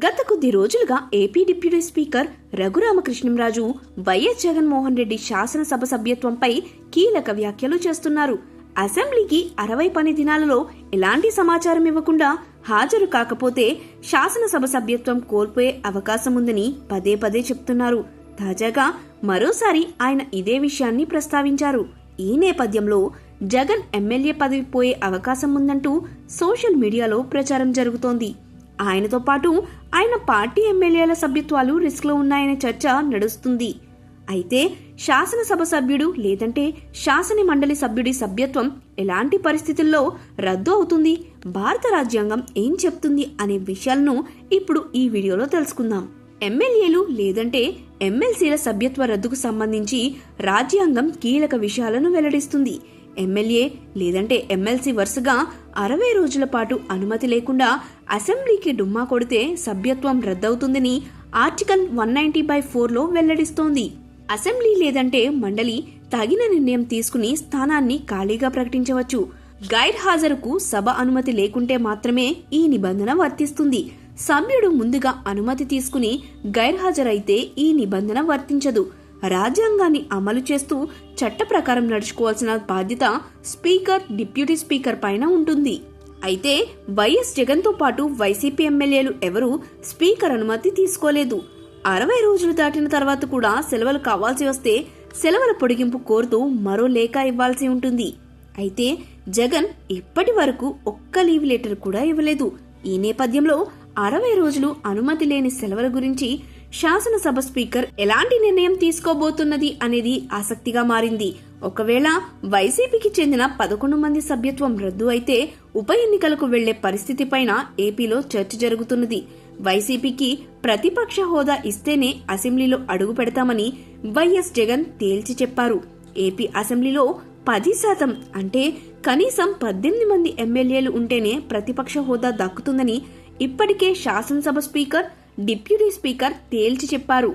గత కొద్ది రోజులుగా AP deputy speaker Raghurama Krishnam Raju YS Jaganmohan Reddy శాసనసభ సభ్యత్వంపై కీలక వ్యాఖ్యలు చేస్తున్నారు. అసెంబ్లీకి 60 పని దినాలలో ఎలాంటి సమాచారం ఇవ్వకుండా హాజరు కాకపోతే శాసనసభ సభ్యత్వం కోల్పోయే అవకాశం ఉందని పదే పదే చెప్తున్నారు. తాజాగా మరోసారి ఆయన ఇదే విషయాన్ని ప్రస్తావించారు. ఈ నేపథ్యంలో జగన్ ఎమ్మెల్యే పదవి పోయే అవకాశం ఉందంటూ సోషల్ మీడియాలో ప్రచారం జరుగుతోంది. ఆయనతో పాటు ఆయన పార్టీ ఎమ్మెల్యేల సభ్యత్వాలు రిస్క్లో ఉన్నాయనే చర్చ నడుస్తుంది. అయితే శాసనసభ సభ్యుడు లేదంటే శాసన మండలి సభ్యుడి సభ్యత్వం ఎలాంటి పరిస్థితుల్లో రద్దు అవుతుంది, భారత రాజ్యాంగం ఏం చెప్తుంది అనే విషయాలను ఇప్పుడు ఈ వీడియోలో తెలుసుకుందాం. ఎమ్మెల్యేలు లేదంటే ఎమ్మెల్సీల సభ్యత్వ రద్దుకు సంబంధించి రాజ్యాంగం కీలక విషయాలను వెల్లడిస్తుంది. ఎమ్మెల్యే లేదంటే ఎమ్మెల్సీ వరుసగా 60 రోజుల పాటు అనుమతి లేకుండా అసెంబ్లీకి డుమ్మా కొడితే సభ్యత్వం రద్దవుతుందని ఆర్టికల్ 190/4లో వెల్లడిస్తోంది. అసెంబ్లీ లేదంటే మండలి తగిన నిర్ణయం తీసుకుని స్థానాన్ని ఖాళీగా ప్రకటించవచ్చు. గైర్ హాజరుకు సభ అనుమతి లేకుంటే మాత్రమే ఈ నిబంధన వర్తిస్తుంది. సభ్యుడు ముందుగా అనుమతి తీసుకుని గైర్హాజరైతే ఈ నిబంధన వర్తించదు. రాజ్యాంగాన్ని అమలు చేస్తూ చట్ట ప్రకారం నడుచుకోవాల్సిన బాధ్యత స్పీకర్, డిప్యూటీ స్పీకర్ పైన ఉంటుంది. అయితే వైఎస్ జగన్ తో పాటు వైసీపీ ఎమ్మెల్యేలు ఎవరూ స్పీకర్ అనుమతి తీసుకోలేదు. 60 రోజులు దాటిన తర్వాత కూడా సెలవులు కావాల్సి వస్తే సెలవుల పొడిగింపు కోరుతూ మరో లేఖ ఇవ్వాల్సి ఉంటుంది. అయితే జగన్ ఇప్పటి వరకు ఒక్క లీవ్ లెటర్ కూడా ఇవ్వలేదు. ఈ నేపథ్యంలో 60 రోజులు అనుమతి లేని సెలవుల గురించి శాసనసభ స్పీకర్ ఎలాంటి నిర్ణయం తీసుకోబోతున్నది అనేది ఆసక్తిగా మారింది. ఒకవేళ వైసీపీకి చెందిన 11 మంది సభ్యత్వం రద్దు అయితే ఉప ఎన్నికలకు వెళ్లే పరిస్థితి పైన ఏపీలో చర్చ జరుగుతున్నది. వైసీపీకి ప్రతిపక్ష హోదా ఇస్తేనే అసెంబ్లీలో అడుగు పెడతామని వైఎస్ జగన్ తేల్చి చెప్పారు. ఏపీ అసెంబ్లీలో 10% అంటే కనీసం 18 మంది ఎమ్మెల్యేలు ఉంటేనే ప్రతిపక్ష హోదా దక్కుతుందని ఇప్పటికే శాసనసభ స్పీకర్, డిప్యూటీ స్పీకర్ తేల్చి చెప్పారు.